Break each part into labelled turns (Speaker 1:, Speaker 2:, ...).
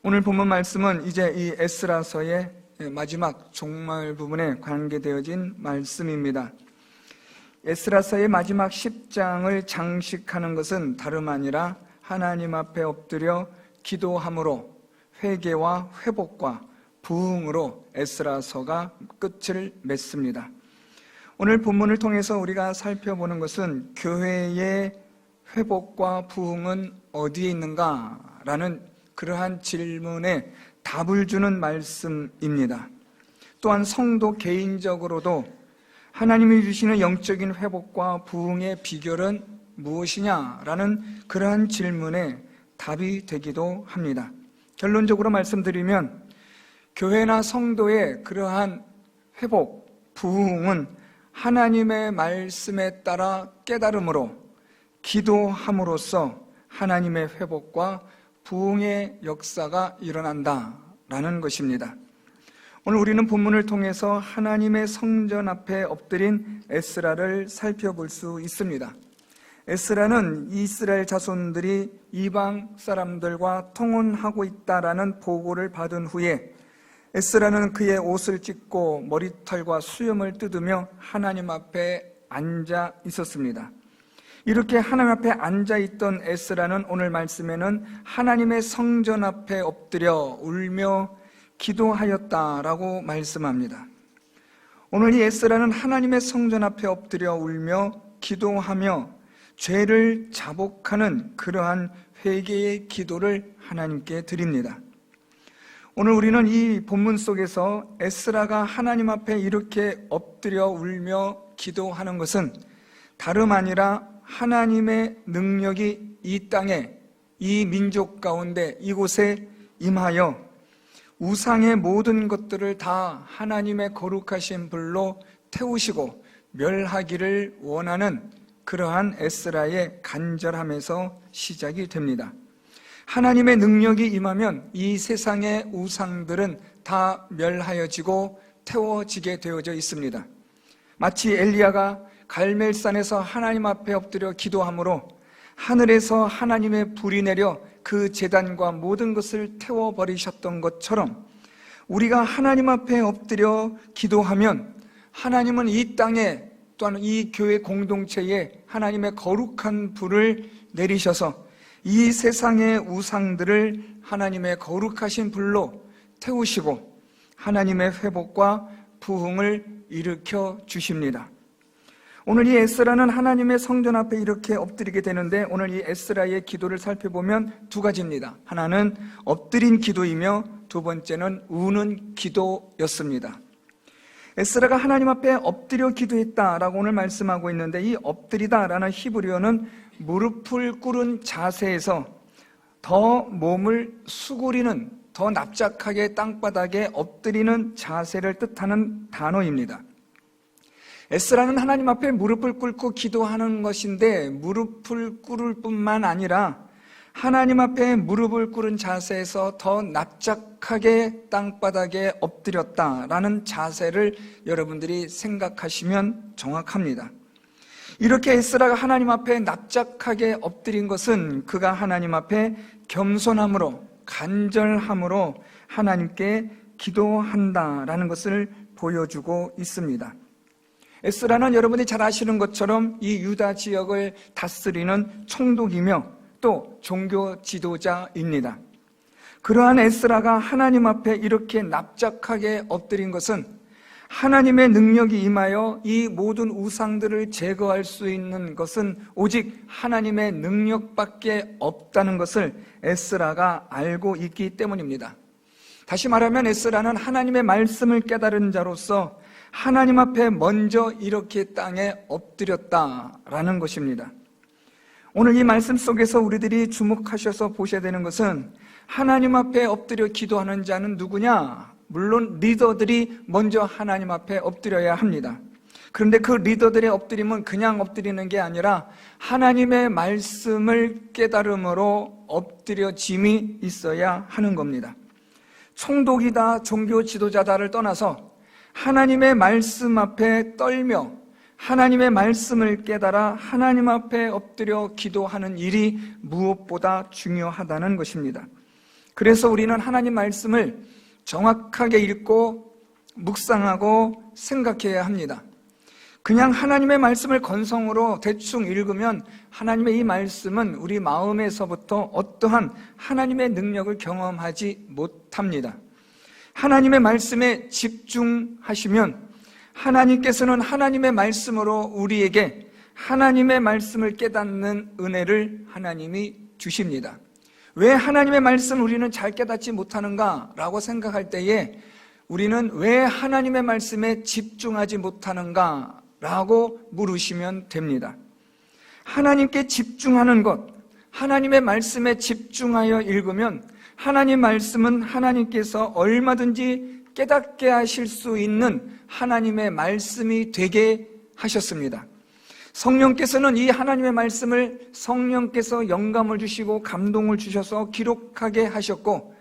Speaker 1: 오늘 본문 말씀은 이제 이 에스라서의 마지막 종말 부분에 관계되어진 말씀입니다. 에스라서의 마지막 10장을 장식하는 것은 다름 아니라 하나님 앞에 엎드려 기도함으로 회개와 회복과 부흥으로 에스라서가 끝을 맺습니다. 오늘 본문을 통해서 우리가 살펴보는 것은 교회의 회복과 부흥은 어디에 있는가라는 그러한 질문에 답을 주는 말씀입니다. 또한 성도 개인적으로도 하나님이 주시는 영적인 회복과 부흥의 비결은 무엇이냐라는 그러한 질문에 답이 되기도 합니다. 결론적으로 말씀드리면 교회나 성도의 그러한 회복, 부흥은 하나님의 말씀에 따라 깨달음으로 기도함으로써 하나님의 회복과 부흥의 역사가 일어난다라는 것입니다. 오늘 우리는 본문을 통해서 하나님의 성전 앞에 엎드린 에스라를 살펴볼 수 있습니다. 에스라는 이스라엘 자손들이 이방 사람들과 통혼하고 있다라는 보고를 받은 후에 에스라는 그의 옷을 찢고 머리털과 수염을 뜯으며 하나님 앞에 앉아 있었습니다. 이렇게 하나님 앞에 앉아있던 에스라는 오늘 말씀에는 하나님의 성전 앞에 엎드려 울며 기도하였다라고 말씀합니다. 오늘 이 에스라는 하나님의 성전 앞에 엎드려 울며 기도하며 죄를 자복하는 그러한 회개의 기도를 하나님께 드립니다. 오늘 우리는 이 본문 속에서 에스라가 하나님 앞에 이렇게 엎드려 울며 기도하는 것은 다름 아니라 하나님의 능력이 이 땅에, 이 민족 가운데 이곳에 임하여 우상의 모든 것들을 다 하나님의 거룩하신 불로 태우시고 멸하기를 원하는 그러한 에스라의 간절함에서 시작이 됩니다. 하나님의 능력이 임하면 이 세상의 우상들은 다 멸하여지고 태워지게 되어져 있습니다. 마치 엘리야가 갈멜산에서 하나님 앞에 엎드려 기도함으로 하늘에서 하나님의 불이 내려 그 제단과 모든 것을 태워버리셨던 것처럼 우리가 하나님 앞에 엎드려 기도하면 하나님은 이 땅에 또한 이 교회 공동체에 하나님의 거룩한 불을 내리셔서 이 세상의 우상들을 하나님의 거룩하신 불로 태우시고 하나님의 회복과 부흥을 일으켜 주십니다. 오늘 이 에스라는 하나님의 성전 앞에 이렇게 엎드리게 되는데 오늘 이 에스라의 기도를 살펴보면 두 가지입니다. 하나는 엎드린 기도이며 두 번째는 우는 기도였습니다. 에스라가 하나님 앞에 엎드려 기도했다라고 오늘 말씀하고 있는데 이 엎드리다라는 히브리어는 무릎을 꿇은 자세에서 더 몸을 수그리는, 더 납작하게 땅바닥에 엎드리는 자세를 뜻하는 단어입니다. 에스라는 하나님 앞에 무릎을 꿇고 기도하는 것인데 무릎을 꿇을 뿐만 아니라 하나님 앞에 무릎을 꿇은 자세에서 더 납작하게 땅바닥에 엎드렸다라는 자세를 여러분들이 생각하시면 정확합니다. 이렇게 에스라가 하나님 앞에 납작하게 엎드린 것은 그가 하나님 앞에 겸손함으로 간절함으로 하나님께 기도한다라는 것을 보여주고 있습니다. 에스라는 여러분이 잘 아시는 것처럼 이 유다 지역을 다스리는 총독이며 또 종교 지도자입니다. 그러한 에스라가 하나님 앞에 이렇게 납작하게 엎드린 것은 하나님의 능력이 임하여 이 모든 우상들을 제거할 수 있는 것은 오직 하나님의 능력밖에 없다는 것을 에스라가 알고 있기 때문입니다. 다시 말하면 에스라는 하나님의 말씀을 깨달은 자로서 하나님 앞에 먼저 이렇게 땅에 엎드렸다라는 것입니다. 오늘 이 말씀 속에서 우리들이 주목하셔서 보셔야 되는 것은 하나님 앞에 엎드려 기도하는 자는 누구냐? 물론 리더들이 먼저 하나님 앞에 엎드려야 합니다. 그런데 그 리더들의 엎드림은 그냥 엎드리는 게 아니라 하나님의 말씀을 깨달음으로 엎드려짐이 있어야 하는 겁니다. 총독이다, 종교 지도자다를 떠나서 하나님의 말씀 앞에 떨며 하나님의 말씀을 깨달아 하나님 앞에 엎드려 기도하는 일이 무엇보다 중요하다는 것입니다. 그래서 우리는 하나님 말씀을 정확하게 읽고 묵상하고 생각해야 합니다. 그냥 하나님의 말씀을 건성으로 대충 읽으면 하나님의 이 말씀은 우리 마음에서부터 어떠한 하나님의 능력을 경험하지 못합니다. 하나님의 말씀에 집중하시면 하나님께서는 하나님의 말씀으로 우리에게 하나님의 말씀을 깨닫는 은혜를 하나님이 주십니다. 왜 하나님의 말씀을 우리는 잘 깨닫지 못하는가 라고 생각할 때에 우리는 왜 하나님의 말씀에 집중하지 못하는가 라고 물으시면 됩니다. 하나님께 집중하는 것, 하나님의 말씀에 집중하여 읽으면 하나님 말씀은 하나님께서 얼마든지 깨닫게 하실 수 있는 하나님의 말씀이 되게 하셨습니다. 성령께서는 이 하나님의 말씀을 성령께서 영감을 주시고 감동을 주셔서 기록하게 하셨고,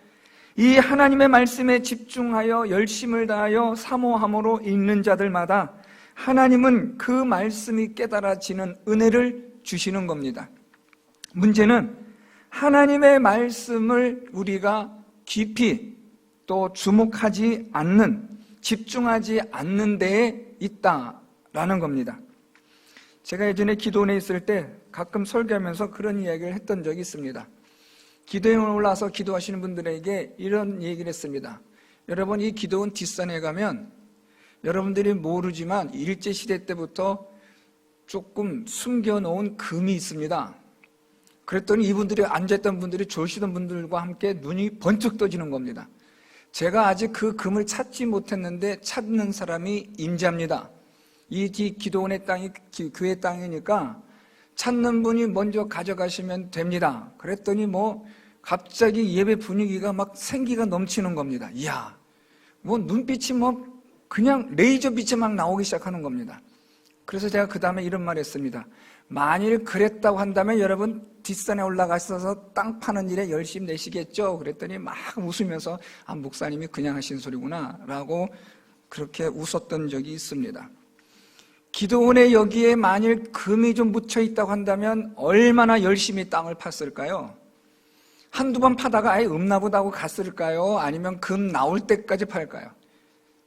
Speaker 1: 이 하나님의 말씀에 집중하여 열심을 다하여 사모함으로 읽는 자들마다 하나님은 그 말씀이 깨달아지는 은혜를 주시는 겁니다. 문제는 하나님의 말씀을 우리가 깊이 또 주목하지 않는, 집중하지 않는 데에 있다라는 겁니다. 제가 예전에 기도원에 있을 때 가끔 설교하면서 그런 이야기를 했던 적이 있습니다. 기도에 올라와서 기도하시는 분들에게 이런 얘기를 했습니다. 여러분, 이 기도원 뒷산에 가면 여러분들이 모르지만 일제시대 때부터 조금 숨겨놓은 금이 있습니다. 그랬더니 이분들이 앉아있던 분들이 졸시던 분들과 함께 눈이 번쩍 떠지는 겁니다. 제가 아직 그 금을 찾지 못했는데 찾는 사람이 임자입니다. 이 기도원의 땅이 교회 땅이니까 찾는 분이 먼저 가져가시면 됩니다. 그랬더니 갑자기 예배 분위기가 막 생기가 넘치는 겁니다. 이야, 눈빛이 그냥 레이저 빛이 막 나오기 시작하는 겁니다. 그래서 제가 그 다음에 이런 말 했습니다. 만일 그랬다고 한다면 여러분 뒷산에 올라가셔서 땅 파는 일에 열심히 내시겠죠? 그랬더니 막 웃으면서 목사님이 그냥 하신 소리구나 라고 그렇게 웃었던 적이 있습니다. 기도원에 여기에 만일 금이 좀 묻혀 있다고 한다면 얼마나 열심히 땅을 팠을까요? 한두 번 파다가 아예 없나보다 하고 갔을까요? 아니면 금 나올 때까지 팔까요?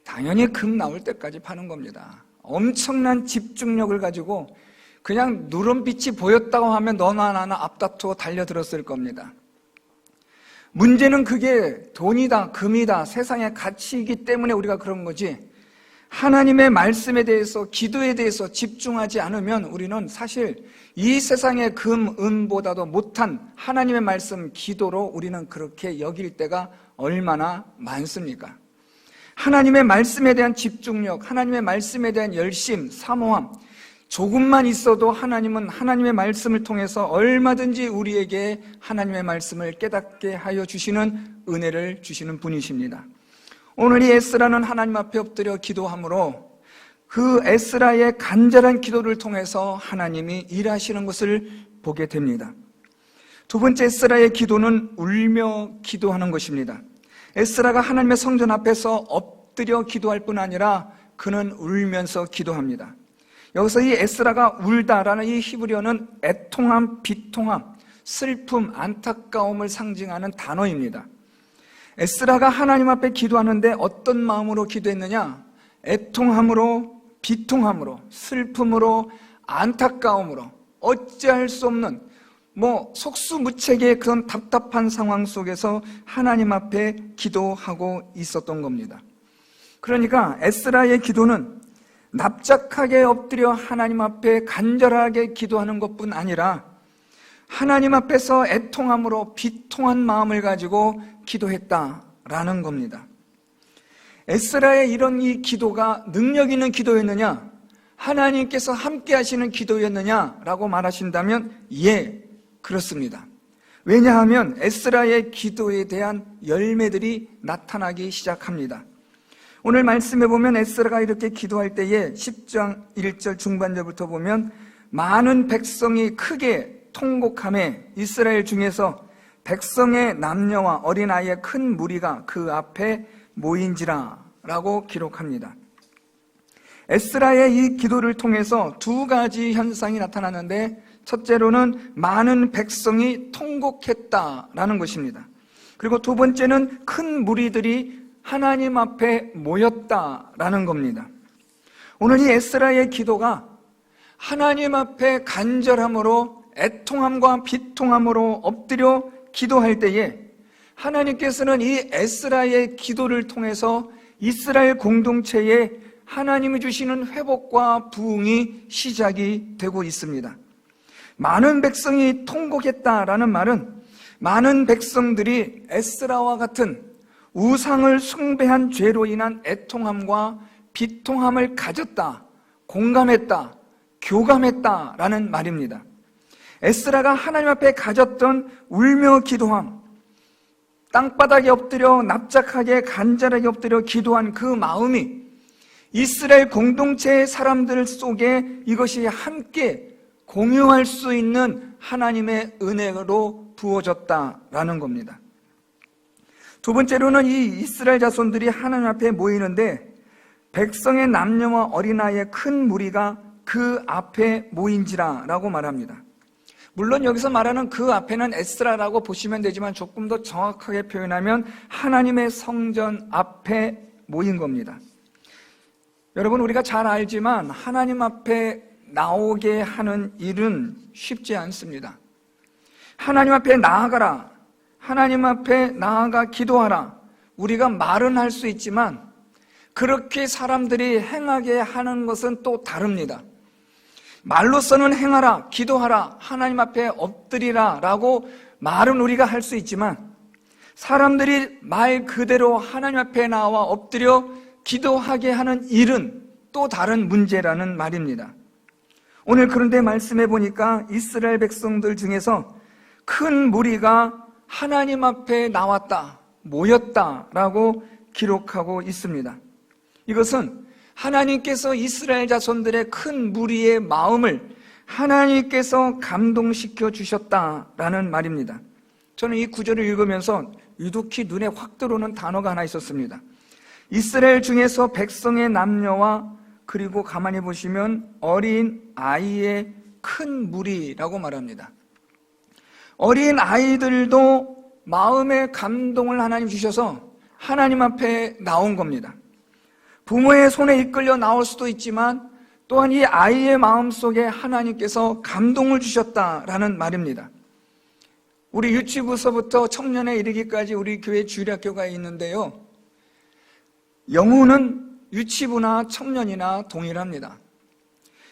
Speaker 1: 당연히 금 나올 때까지 파는 겁니다. 엄청난 집중력을 가지고 그냥 누런빛이 보였다고 하면 너나 나나 앞다투어 달려들었을 겁니다. 문제는 그게 돈이다, 금이다, 세상의 가치이기 때문에 우리가 그런 거지, 하나님의 말씀에 대해서, 기도에 대해서 집중하지 않으면 우리는 사실 이 세상의 금, 은보다도 못한 하나님의 말씀, 기도로 우리는 그렇게 여길 때가 얼마나 많습니까? 하나님의 말씀에 대한 집중력, 하나님의 말씀에 대한 열심, 사모함, 조금만 있어도 하나님은 하나님의 말씀을 통해서 얼마든지 우리에게 하나님의 말씀을 깨닫게 하여 주시는 은혜를 주시는 분이십니다. 오늘 이 에스라는 하나님 앞에 엎드려 기도함으로 그 에스라의 간절한 기도를 통해서 하나님이 일하시는 것을 보게 됩니다. 두 번째 에스라의 기도는 울며 기도하는 것입니다. 에스라가 하나님의 성전 앞에서 엎드려 기도할 뿐 아니라 그는 울면서 기도합니다. 여기서 이 에스라가 울다라는 이 히브리어는 애통함, 비통함, 슬픔, 안타까움을 상징하는 단어입니다. 에스라가 하나님 앞에 기도하는데 어떤 마음으로 기도했느냐? 애통함으로, 비통함으로, 슬픔으로, 안타까움으로, 어찌할 수 없는 속수무책의 그런 답답한 상황 속에서 하나님 앞에 기도하고 있었던 겁니다. 그러니까 에스라의 기도는 납작하게 엎드려 하나님 앞에 간절하게 기도하는 것뿐 아니라 하나님 앞에서 애통함으로 비통한 마음을 가지고 기도했다라는 겁니다. 에스라의 이런 이 기도가 능력 있는 기도였느냐? 하나님께서 함께 하시는 기도였느냐라고 말하신다면 예, 그렇습니다. 왜냐하면 에스라의 기도에 대한 열매들이 나타나기 시작합니다. 오늘 말씀에 보면 에스라가 이렇게 기도할 때에 10장 1절 중반절부터 보면 많은 백성이 크게 통곡하며 이스라엘 중에서 백성의 남녀와 어린아이의 큰 무리가 그 앞에 모인지라 라고 기록합니다. 에스라의 이 기도를 통해서 두 가지 현상이 나타나는데 첫째로는 많은 백성이 통곡했다라는 것입니다. 그리고 두 번째는 큰 무리들이 하나님 앞에 모였다라는 겁니다. 오늘 이 에스라의 기도가 하나님 앞에 간절함으로 애통함과 비통함으로 엎드려 기도할 때에 하나님께서는 이 에스라의 기도를 통해서 이스라엘 공동체에 하나님이 주시는 회복과 부흥이 시작이 되고 있습니다. 많은 백성이 통곡했다라는 말은 많은 백성들이 에스라와 같은 우상을 숭배한 죄로 인한 애통함과 비통함을 가졌다, 공감했다, 교감했다라는 말입니다. 에스라가 하나님 앞에 가졌던 울며 기도함, 땅바닥에 엎드려 납작하게 간절하게 엎드려 기도한 그 마음이 이스라엘 공동체의 사람들 속에 이것이 함께 공유할 수 있는 하나님의 은혜로 부어졌다라는 겁니다. 두 번째로는 이 이스라엘 자손들이 하나님 앞에 모이는데 백성의 남녀와 어린아이의 큰 무리가 그 앞에 모인지라라고 말합니다. 물론 여기서 말하는 그 앞에는 에스라라고 보시면 되지만 조금 더 정확하게 표현하면 하나님의 성전 앞에 모인 겁니다. 여러분, 우리가 잘 알지만 하나님 앞에 나오게 하는 일은 쉽지 않습니다. 하나님 앞에 나아가라, 하나님 앞에 나아가 기도하라, 우리가 말은 할 수 있지만 그렇게 사람들이 행하게 하는 것은 또 다릅니다. 말로서는 행하라, 기도하라, 하나님 앞에 엎드리라 라고 말은 우리가 할 수 있지만 사람들이 말 그대로 하나님 앞에 나와 엎드려 기도하게 하는 일은 또 다른 문제라는 말입니다. 오늘 그런데 말씀해 보니까 이스라엘 백성들 중에서 큰 무리가 하나님 앞에 나왔다, 모였다라고 기록하고 있습니다. 이것은 하나님께서 이스라엘 자손들의 큰 무리의 마음을 하나님께서 감동시켜 주셨다라는 말입니다. 저는 이 구절을 읽으면서 유독히 눈에 확 들어오는 단어가 하나 있었습니다. 이스라엘 중에서 백성의 남녀와 그리고 가만히 보시면 어린 아이의 큰 무리라고 말합니다. 어린 아이들도 마음의 감동을 하나님 주셔서 하나님 앞에 나온 겁니다. 부모의 손에 이끌려 나올 수도 있지만 또한 이 아이의 마음속에 하나님께서 감동을 주셨다라는 말입니다. 우리 유치부서부터 청년에 이르기까지 우리 교회 주일학교가 있는데요, 영혼은 유치부나 청년이나 동일합니다.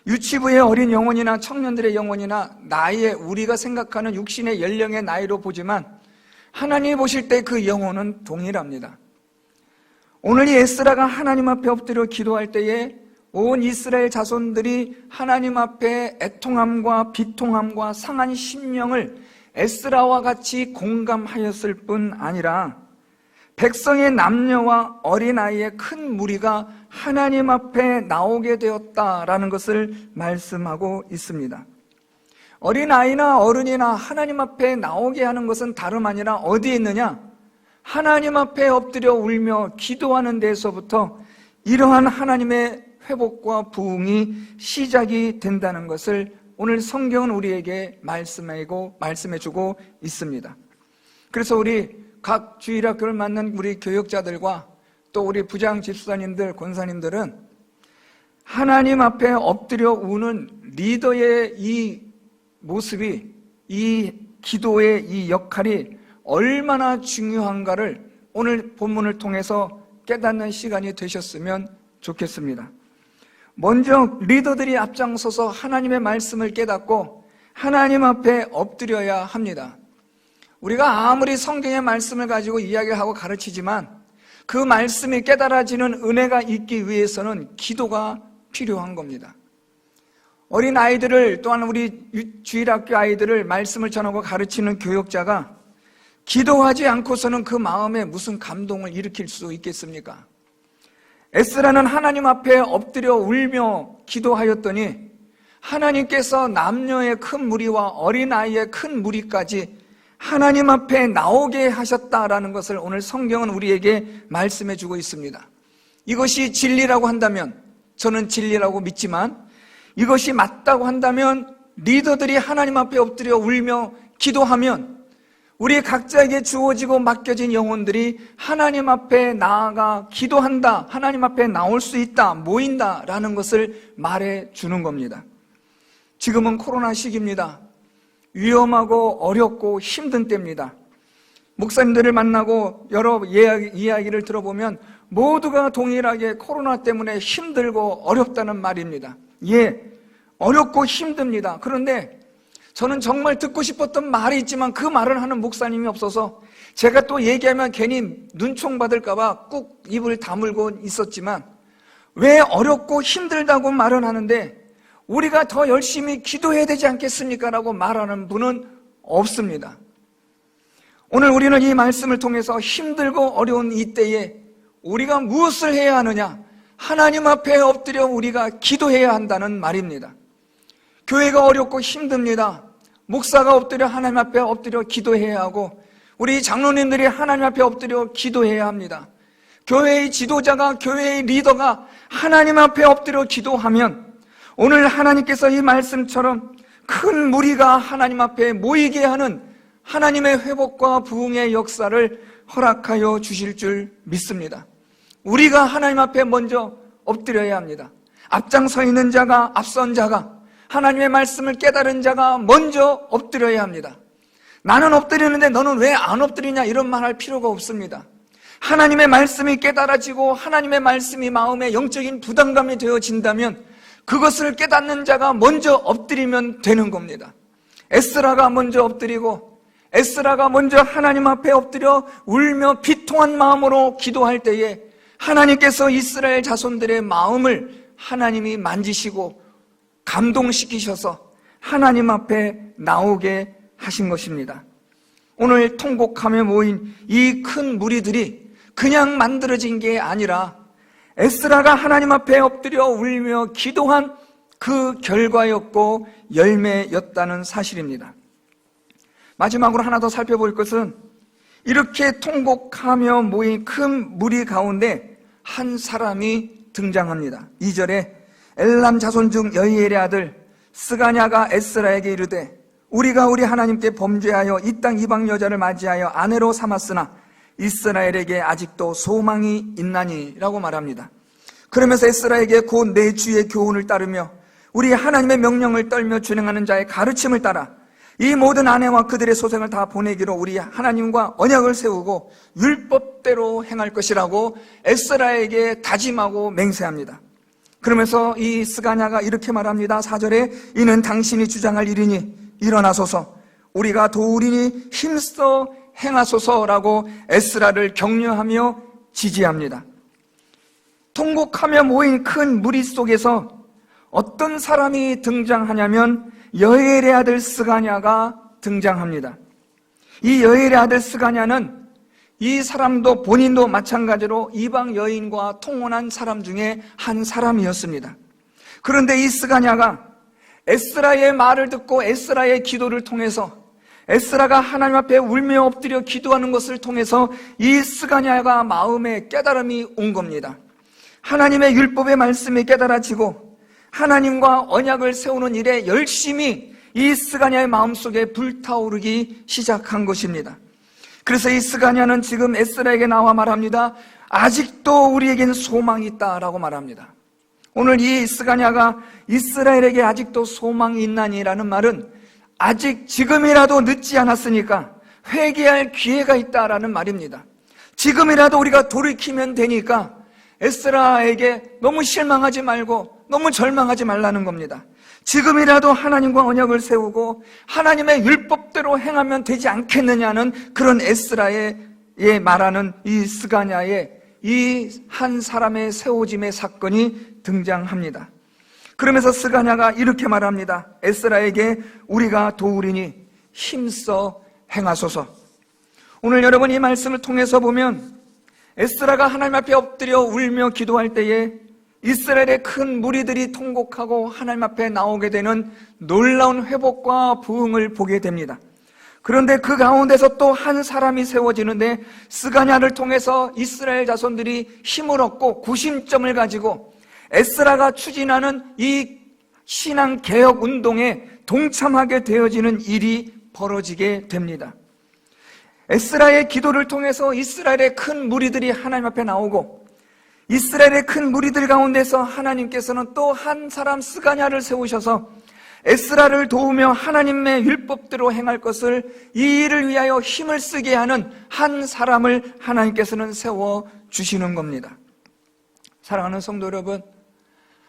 Speaker 1: 유치부의 어린 영혼이나 청년들의 영혼이나 나이에 우리가 생각하는 육신의 연령의 나이로 보지만 하나님이 보실 때 그 영혼은 동일합니다. 오늘 이 에스라가 하나님 앞에 엎드려 기도할 때에 온 이스라엘 자손들이 하나님 앞에 애통함과 비통함과 상한 심령을 에스라와 같이 공감하였을 뿐 아니라 백성의 남녀와 어린아이의 큰 무리가 하나님 앞에 나오게 되었다라는 것을 말씀하고 있습니다. 어린아이나 어른이나 하나님 앞에 나오게 하는 것은 다름 아니라 어디에 있느냐? 하나님 앞에 엎드려 울며 기도하는 데서부터 이러한 하나님의 회복과 부흥이 시작이 된다는 것을 오늘 성경은 우리에게 말씀해주고 있습니다. 그래서 우리 각 주일학교를 맡는 우리 교역자들과 또 우리 부장 집사님들, 권사님들은 하나님 앞에 엎드려 우는 리더의 이 모습이, 이 기도의 이 역할이 얼마나 중요한가를 오늘 본문을 통해서 깨닫는 시간이 되셨으면 좋겠습니다. 먼저 리더들이 앞장서서 하나님의 말씀을 깨닫고 하나님 앞에 엎드려야 합니다. 우리가 아무리 성경의 말씀을 가지고 이야기하고 가르치지만 그 말씀이 깨달아지는 은혜가 있기 위해서는 기도가 필요한 겁니다. 어린 아이들을, 또한 우리 주일학교 아이들을 말씀을 전하고 가르치는 교역자가 기도하지 않고서는 그 마음에 무슨 감동을 일으킬 수 있겠습니까? 에스라는 하나님 앞에 엎드려 울며 기도하였더니 하나님께서 남녀의 큰 무리와 어린아이의 큰 무리까지 하나님 앞에 나오게 하셨다라는 것을 오늘 성경은 우리에게 말씀해 주고 있습니다. 이것이 진리라고 한다면, 저는 진리라고 믿지만 이것이 맞다고 한다면 리더들이 하나님 앞에 엎드려 울며 기도하면 우리 각자에게 주어지고 맡겨진 영혼들이 하나님 앞에 나아가 기도한다, 하나님 앞에 나올 수 있다, 모인다라는 것을 말해주는 겁니다. 지금은 코로나 시기입니다. 위험하고 어렵고 힘든 때입니다. 목사님들을 만나고 여러 이야기를 들어보면 모두가 동일하게 코로나 때문에 힘들고 어렵다는 말입니다. 예, 어렵고 힘듭니다. 그런데 저는 정말 듣고 싶었던 말이 있지만 그 말을 하는 목사님이 없어서 제가 또 얘기하면 괜히 눈총 받을까봐 꾹 입을 다물고 있었지만, 왜 어렵고 힘들다고 말은 하는데 우리가 더 열심히 기도해야 되지 않겠습니까? 라고 말하는 분은 없습니다. 오늘 우리는 이 말씀을 통해서 힘들고 어려운 이때에 우리가 무엇을 해야 하느냐? 하나님 앞에 엎드려 우리가 기도해야 한다는 말입니다. 교회가 어렵고 힘듭니다. 목사가 엎드려 하나님 앞에 엎드려 기도해야 하고, 우리 장로님들이 하나님 앞에 엎드려 기도해야 합니다. 교회의 지도자가, 교회의 리더가 하나님 앞에 엎드려 기도하면 오늘 하나님께서 이 말씀처럼 큰 무리가 하나님 앞에 모이게 하는 하나님의 회복과 부흥의 역사를 허락하여 주실 줄 믿습니다. 우리가 하나님 앞에 먼저 엎드려야 합니다. 앞장서 있는 자가, 앞선 자가, 하나님의 말씀을 깨달은 자가 먼저 엎드려야 합니다. 나는 엎드리는데 너는 왜 안 엎드리냐, 이런 말 할 필요가 없습니다. 하나님의 말씀이 깨달아지고 하나님의 말씀이 마음에 영적인 부담감이 되어진다면 그것을 깨닫는 자가 먼저 엎드리면 되는 겁니다. 에스라가 먼저 엎드리고, 에스라가 먼저 하나님 앞에 엎드려 울며 비통한 마음으로 기도할 때에 하나님께서 이스라엘 자손들의 마음을 하나님이 만지시고 감동시키셔서 하나님 앞에 나오게 하신 것입니다. 오늘 통곡하며 모인 이 큰 무리들이 그냥 만들어진 게 아니라 에스라가 하나님 앞에 엎드려 울며 기도한 그 결과였고 열매였다는 사실입니다. 마지막으로 하나 더 살펴볼 것은, 이렇게 통곡하며 모인 큰 무리 가운데 한 사람이 등장합니다. 2절에 엘람 자손 중 여이엘의 아들 스가냐가 에스라에게 이르되 우리가 우리 하나님께 범죄하여 이 땅 이방 여자를 맞이하여 아내로 삼았으나 이스라엘에게 아직도 소망이 있나니 라고 말합니다. 그러면서 에스라에게 곧 내 주의 교훈을 따르며 우리 하나님의 명령을 떨며 준행하는 자의 가르침을 따라 이 모든 아내와 그들의 소생을 다 보내기로 우리 하나님과 언약을 세우고 율법대로 행할 것이라고 에스라에게 다짐하고 맹세합니다. 그러면서 이 스가냐가 이렇게 말합니다. 4절에 이는 당신이 주장할 일이니 일어나소서, 우리가 도우리니 힘써 행하소서라고 에스라를 격려하며 지지합니다. 통곡하며 모인 큰 무리 속에서 어떤 사람이 등장하냐면 여엘의 아들 스가냐가 등장합니다. 이 여엘의 아들 스가냐는 이 사람도 본인도 마찬가지로 이방 여인과 통혼한 사람 중에 한 사람이었습니다. 그런데 이 스가냐가 에스라의 말을 듣고 에스라의 기도를 통해서, 에스라가 하나님 앞에 울며 엎드려 기도하는 것을 통해서 이 스가냐가 마음에 깨달음이 온 겁니다. 하나님의 율법의 말씀이 깨달아지고 하나님과 언약을 세우는 일에 열심히 이 스가냐의 마음속에 불타오르기 시작한 것입니다. 그래서 이 스가냐는 지금 에스라에게 나와 말합니다. 아직도 우리에겐 소망이 있다라고 말합니다. 오늘 이 스가냐가 이스라엘에게 아직도 소망이 있나니라는 말은 아직 지금이라도 늦지 않았으니까 회개할 기회가 있다라는 말입니다. 지금이라도 우리가 돌이키면 되니까 에스라에게 너무 실망하지 말고 너무 절망하지 말라는 겁니다. 지금이라도 하나님과 언약을 세우고 하나님의 율법대로 행하면 되지 않겠느냐는 그런 에스라의 말하는 이 스가냐의 이 한 사람의 세워짐의 사건이 등장합니다. 그러면서 스가냐가 이렇게 말합니다. 에스라에게 우리가 도우리니 힘써 행하소서. 오늘 여러분 이 말씀을 통해서 보면 에스라가 하나님 앞에 엎드려 울며 기도할 때에 이스라엘의 큰 무리들이 통곡하고 하나님 앞에 나오게 되는 놀라운 회복과 부흥을 보게 됩니다. 그런데 그 가운데서 또 한 사람이 세워지는데 스가냐를 통해서 이스라엘 자손들이 힘을 얻고 구심점을 가지고 에스라가 추진하는 이 신앙 개혁 운동에 동참하게 되어지는 일이 벌어지게 됩니다. 에스라의 기도를 통해서 이스라엘의 큰 무리들이 하나님 앞에 나오고, 이스라엘의 큰 무리들 가운데서 하나님께서는 또 한 사람 스가냐를 세우셔서 에스라를 도우며 하나님의 율법대로 행할 것을, 이 일을 위하여 힘을 쓰게 하는 한 사람을 하나님께서는 세워주시는 겁니다. 사랑하는 성도 여러분,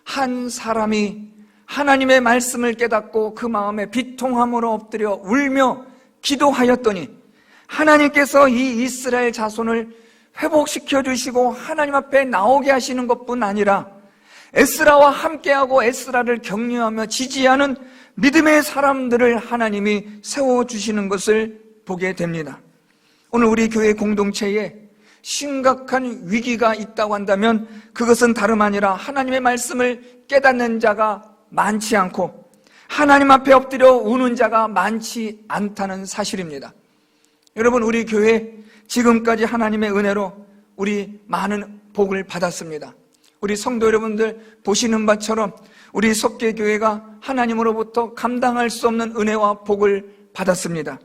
Speaker 1: 한 사람이 하나님의 말씀을 깨닫고 그 마음에 비통함으로 엎드려 울며 기도하였더니 하나님께서 이 이스라엘 자손을 회복시켜 주시고 하나님 앞에 나오게 하시는 것뿐 아니라 에스라와 함께하고 에스라를 격려하며 지지하는 믿음의 사람들을 하나님이 세워주시는 것을 보게 됩니다. 오늘 우리 교회 공동체에 심각한 위기가 있다고 한다면 그것은 다름 아니라 하나님의 말씀을 깨닫는 자가 많지 않고 하나님 앞에 엎드려 우는 자가 많지 않다는 사실입니다. 여러분, 우리 교회 지금까지 하나님의 은혜로 우리 많은 복을 받았습니다. 우리 성도 여러분들 보시는 바처럼 우리 속계교회가 하나님으로부터 감당할 수 없는 은혜와 복을 받았습니다.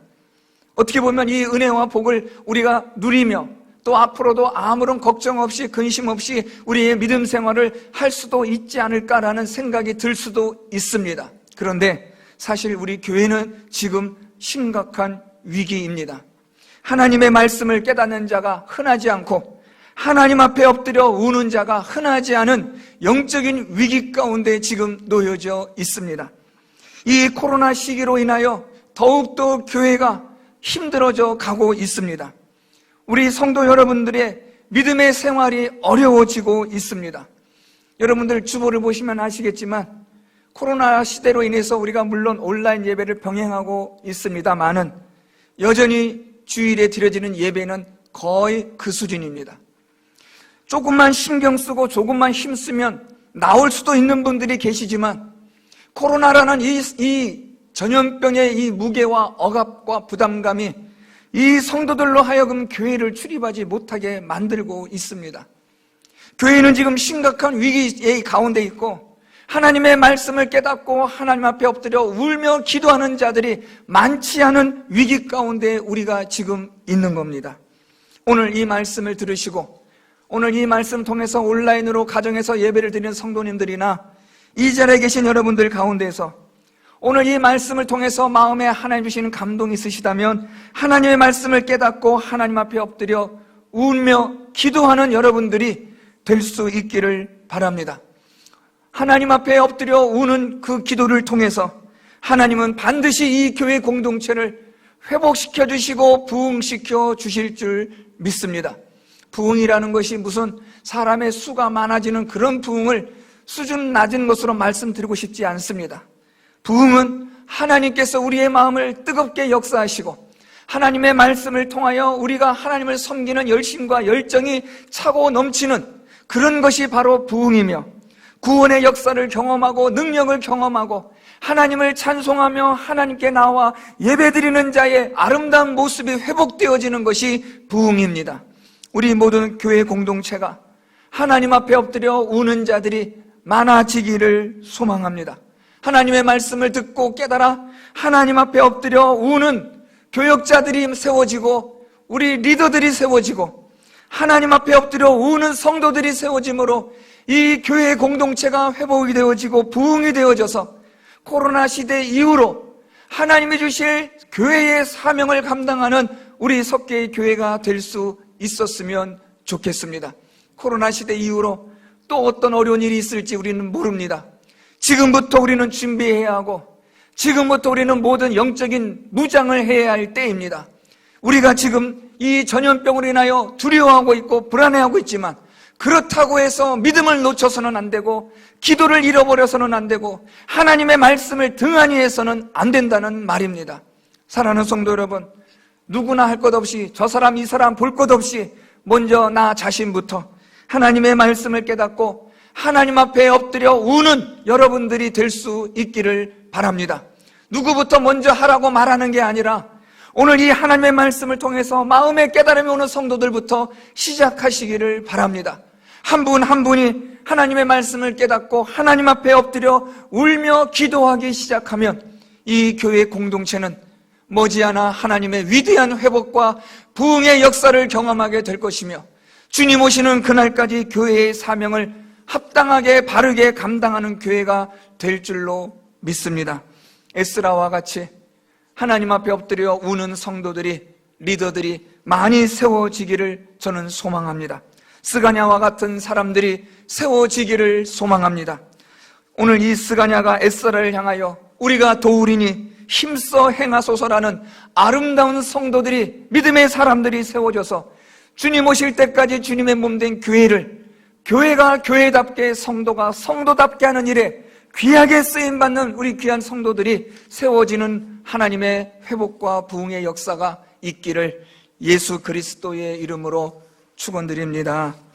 Speaker 1: 어떻게 보면 이 은혜와 복을 우리가 누리며 또 앞으로도 아무런 걱정 없이 근심 없이 우리의 믿음 생활을 할 수도 있지 않을까라는 생각이 들 수도 있습니다. 그런데 사실 우리 교회는 지금 심각한 위기입니다. 하나님의 말씀을 깨닫는 자가 흔하지 않고 하나님 앞에 엎드려 우는 자가 흔하지 않은 영적인 위기 가운데 지금 놓여져 있습니다. 이 코로나 시기로 인하여 더욱더 교회가 힘들어져 가고 있습니다. 우리 성도 여러분들의 믿음의 생활이 어려워지고 있습니다. 여러분들 주보를 보시면 아시겠지만 코로나 시대로 인해서 우리가 물론 온라인 예배를 병행하고 있습니다만은 여전히 주일에 드려지는 예배는 거의 그 수준입니다. 조금만 신경 쓰고 조금만 힘쓰면 나올 수도 있는 분들이 계시지만 코로나라는 이 전염병의 이 무게와 억압과 부담감이 이 성도들로 하여금 교회를 출입하지 못하게 만들고 있습니다. 교회는 지금 심각한 위기의 가운데 있고 하나님의 말씀을 깨닫고 하나님 앞에 엎드려 울며 기도하는 자들이 많지 않은 위기 가운데 우리가 지금 있는 겁니다. 오늘 이 말씀을 들으시고 오늘 이 말씀 통해서 온라인으로 가정에서 예배를 드리는 성도님들이나 이 자리에 계신 여러분들 가운데에서 오늘 이 말씀을 통해서 마음에 하나님 주시는 감동이 있으시다면 하나님의 말씀을 깨닫고 하나님 앞에 엎드려 울며 기도하는 여러분들이 될 수 있기를 바랍니다. 하나님 앞에 엎드려 우는 그 기도를 통해서 하나님은 반드시 이 교회 공동체를 회복시켜 주시고 부흥시켜 주실 줄 믿습니다. 부흥이라는 것이 무슨 사람의 수가 많아지는 그런 부흥을 수준 낮은 것으로 말씀드리고 싶지 않습니다. 부흥은 하나님께서 우리의 마음을 뜨겁게 역사하시고 하나님의 말씀을 통하여 우리가 하나님을 섬기는 열심과 열정이 차고 넘치는 그런 것이 바로 부흥이며 구원의 역사를 경험하고 능력을 경험하고 하나님을 찬송하며 하나님께 나와 예배드리는 자의 아름다운 모습이 회복되어지는 것이 부흥입니다. 우리 모든 교회 공동체가 하나님 앞에 엎드려 우는 자들이 많아지기를 소망합니다. 하나님의 말씀을 듣고 깨달아 하나님 앞에 엎드려 우는 교역자들이 세워지고 우리 리더들이 세워지고 하나님 앞에 엎드려 우는 성도들이 세워짐으로 이 교회 공동체가 회복이 되어지고 부흥이 되어져서 코로나 시대 이후로 하나님이 주실 교회의 사명을 감당하는 우리 석계의 교회가 될 수 있었으면 좋겠습니다. 코로나 시대 이후로 또 어떤 어려운 일이 있을지 우리는 모릅니다. 지금부터 우리는 준비해야 하고 지금부터 우리는 모든 영적인 무장을 해야 할 때입니다. 우리가 지금 이 전염병으로 인하여 두려워하고 있고 불안해하고 있지만 그렇다고 해서 믿음을 놓쳐서는 안 되고 기도를 잃어버려서는 안 되고 하나님의 말씀을 등한히 해서는 안 된다는 말입니다. 사랑하는 성도 여러분, 누구나 할 것 없이 저 사람 이 사람 볼 것 없이 먼저 나 자신부터 하나님의 말씀을 깨닫고 하나님 앞에 엎드려 우는 여러분들이 될 수 있기를 바랍니다. 누구부터 먼저 하라고 말하는 게 아니라 오늘 이 하나님의 말씀을 통해서 마음의 깨달음이 오는 성도들부터 시작하시기를 바랍니다. 한 분 한 분이 하나님의 말씀을 깨닫고 하나님 앞에 엎드려 울며 기도하기 시작하면 이 교회 공동체는 머지않아 하나님의 위대한 회복과 부흥의 역사를 경험하게 될 것이며, 주님 오시는 그날까지 교회의 사명을 합당하게 바르게 감당하는 교회가 될 줄로 믿습니다. 에스라와 같이 하나님 앞에 엎드려 우는 성도들이, 리더들이 많이 세워지기를 저는 소망합니다. 스가냐와 같은 사람들이 세워지기를 소망합니다. 오늘 이 스가냐가 에스라를 향하여 우리가 도우리니 힘써 행하소서라는 아름다운 성도들이, 믿음의 사람들이 세워져서 주님 오실 때까지 주님의 몸된 교회를, 교회가 교회답게, 성도가 성도답게 하는 일에 귀하게 쓰임받는 우리 귀한 성도들이 세워지는 하나님의 회복과 부흥의 역사가 있기를 예수 그리스도의 이름으로 축원드립니다.